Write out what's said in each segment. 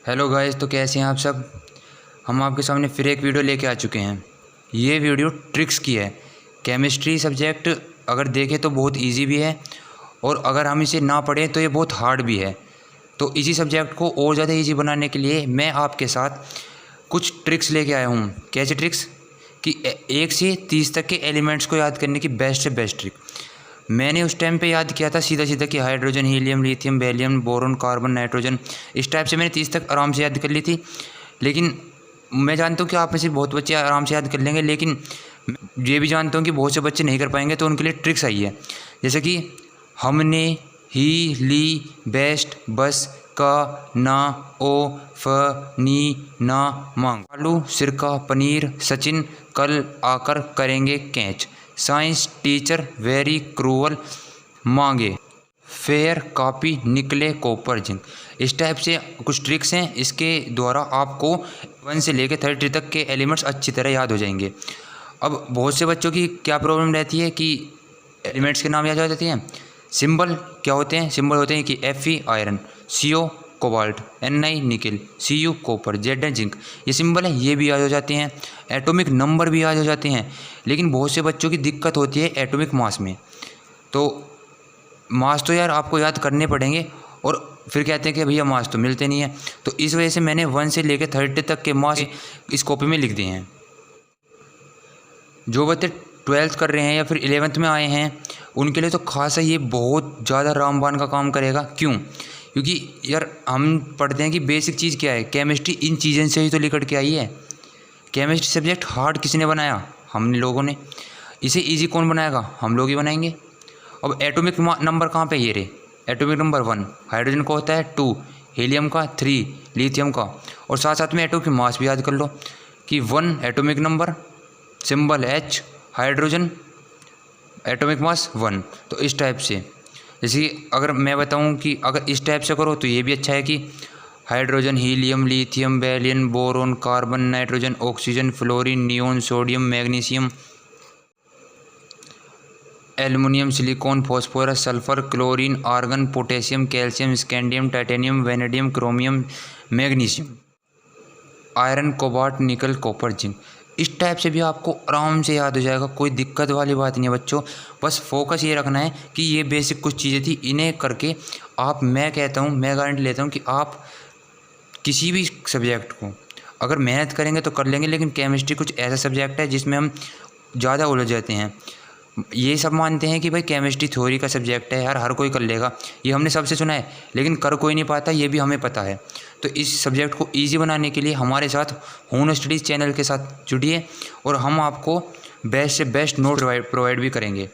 Hello guys, तो कैसे हैं आप सब। हम आपके सामने फिर एक वीडियो लेके आ चुके हैं। ये वीडियो ट्रिक्स की है। केमिस्ट्री सब्जेक्ट अगर देखें तो बहुत इजी भी है, और अगर हम इसे ना पढ़ें तो ये बहुत हार्ड भी है। तो इसी सब्जेक्ट को और ज़्यादा इजी बनाने के लिए मैं आपके साथ कुछ ट्रिक्स लेके आया हूँ। कैसे ट्रिक्स कि 1 से 30 तक के एलिमेंट्स को याद करने की बेस्ट से बेस्ट ट्रिक। मैंने उस टाइम पे याद किया था सीधा सीधा कि hydrogen, helium, lithium, beryllium, boron, carbon, nitrogen, इस टाइप से मैंने 30 तक आराम से याद कर ली थी। लेकिन मैं जानता हूँ कि आप में से बहुत बच्चे आराम से याद कर लेंगे, लेकिन ये भी जानता हूँ कि बहुत से बच्चे नहीं कर पाएंगे। तो उनके लिए ट्रिक्स आई है, जैसे कि हमने, ही, ली, बेस्ट, बस, का, ना, ओ, फ, नी, ना, मांग, आलू, सिरका, पनीर, सचिन, कल आकर करेंगे catch, science teacher very cruel, मांगे, फेयर कॉपी, निकले कॉपर जिंक। इस टाइप से कुछ ट्रिक्स हैं। इसके द्वारा आपको 1 से लेकर 30 तक के एलिमेंट्स अच्छी तरह याद हो जाएंगे। अब बहुत से बच्चों की क्या प्रॉब्लम रहती है कि एलिमेंट्स के नाम याद हो जाते हैं। सिंबल क्या होते हैं? सिंबल होते हैं कि Fe iron, CO cobalt, Ni nickel, Cu copper, Zn zinc. ये सिंबल है, ये भी याद हो जाते हैं। एटॉमिक नंबर भी याद हो जाते हैं। लेकिन बहुत से बच्चों की दिक्कत होती है एटॉमिक मास में। तो मास तो यार आपको याद करने पड़ेंगे, और फिर कहते हैं कि भैया मास तो मिलते नहीं है। तो इस वजह से मैंने 1 से लेकर 30 तक के मास इस कॉपी में लिख दिए हैं। जो बच्चे 12th कर रहे हैं या फिर 11th में आए हैं, उनके लिए तो खासा ये बहुत ज़्यादा रामबाण का काम करेगा। क्यों? क्योंकि यार हम पढ़ते हैं कि बेसिक चीज़ क्या है। केमिस्ट्री इन चीज़ों से ही तो निकल के आई है। केमिस्ट्री सब्जेक्ट हार्ड किसने बनाया? हम लोगों ने। इसे इजी कौन बनाएगा? हम लोग ही बनाएंगे। अब एटॉमिक नंबर कहाँ पे? ये रे एटॉमिक नंबर 1। हाइड्रोजन का होता है 2, हीलियम का 3, लिथियम का। और साथ साथ में एटॉमिक मास भी याद कर लो कि 1 atomic number, symbol H, hydrogen, atomic mass 1। तो इस टाइप से, जैसे कि अगर मैं बताऊं कि अगर इस टाइप से करो तो ये भी अच्छा है कि hydrogen, helium, lithium, beryllium, boron, carbon, nitrogen, oxygen, fluorine, neon, sodium, magnesium, aluminium, silicon, phosphorus, sulphur, chlorine, argon, potassium, calcium, scandium, titanium, vanadium, chromium, magnesium, iron, cobalt, nickel, copper, zinc. इस type से भी आपको आराम से याद हो जाएगा। कोई दिक्कत वाली बात नहीं है बच्चों। बस फोकस ये रखना है कि ये बेसिक कुछ चीज़ें थी, इन्हें करके आप, मैं कहता हूँ, मैं गारंटी लेता हूँ कि आप किसी भी सब्जेक्ट को अगर मेहनत करेंगे तो कर लेंगे। लेकिन केमिस्ट्री कुछ ऐसा सब्जेक्ट है जिसमें हम ज़्यादा उलझ जाते हैं। ये सब मानते हैं कि भाई केमिस्ट्री थ्योरी का सब्जेक्ट है यार, हर कोई कर लेगा। ये हमने सबसे सुना है, लेकिन कर कोई नहीं पाता, ये भी हमें पता है। तो इस सब्जेक्ट को इजी बनाने के लिए हमारे साथ होन स्टडीज़ चैनल के साथ जुड़िए, और हम आपको बेस्ट से बेस्ट नोट प्रोवाइड भी करेंगे।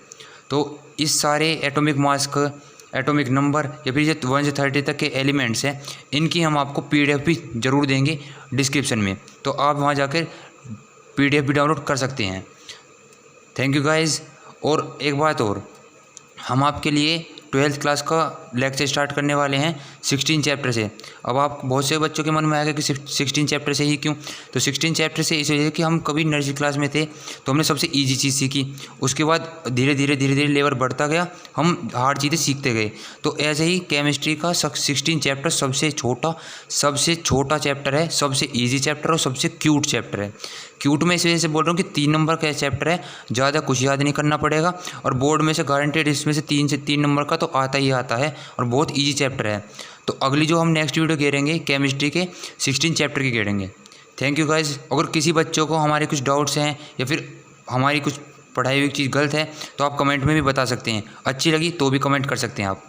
तो इस सारे एटॉमिक मास का, एटॉमिक नंबर या फिर जो 1 से 30 तक के एलिमेंट्स हैं, इनकी हम आपको PDF भी ज़रूर देंगे डिस्क्रिप्शन में। तो आप वहाँ जाकर PDF भी डाउनलोड कर सकते हैं। Thank you guys. और एक बात और, हम आपके लिए 12th क्लास का लेक्चर स्टार्ट करने वाले हैं 16 चैप्टर से। अब आप बहुत से बच्चों के मन में आएगा कि 16 चैप्टर से ही क्यों? तो 16 चैप्टर से इस वजह कि हम कभी नर्सरी क्लास में थे तो हमने सबसे इजी चीज़ सीखी, उसके बाद धीरे धीरे लेवल बढ़ता गया, हम हार्ड चीज़ें सीखते गए। तो ऐसे ही केमिस्ट्री का 16 चैप्टर सबसे छोटा चैप्टर है, सबसे ईजी चैप्टर और सबसे क्यूट चैप्टर है। क्यूट में इस वजह से बोल रहा हूँ कि 3 नंबर का चैप्टर है, ज़्यादा कुछ याद नहीं करना पड़ेगा, और बोर्ड में से गारंटेड इसमें से 3 नंबर का तो आता ही आता है, और बहुत इजी चैप्टर है। तो अगली जो हम नेक्स्ट वीडियो घेरेंगे केमिस्ट्री के 16 चैप्टर की घेरेंगे। Thank you guys. अगर किसी बच्चों को हमारे कुछ डाउट्स हैं या फिर हमारी कुछ पढ़ाई हुई चीज़ गलत है तो आप कमेंट में भी बता सकते हैं। अच्छी लगी तो भी कमेंट कर सकते हैं आप।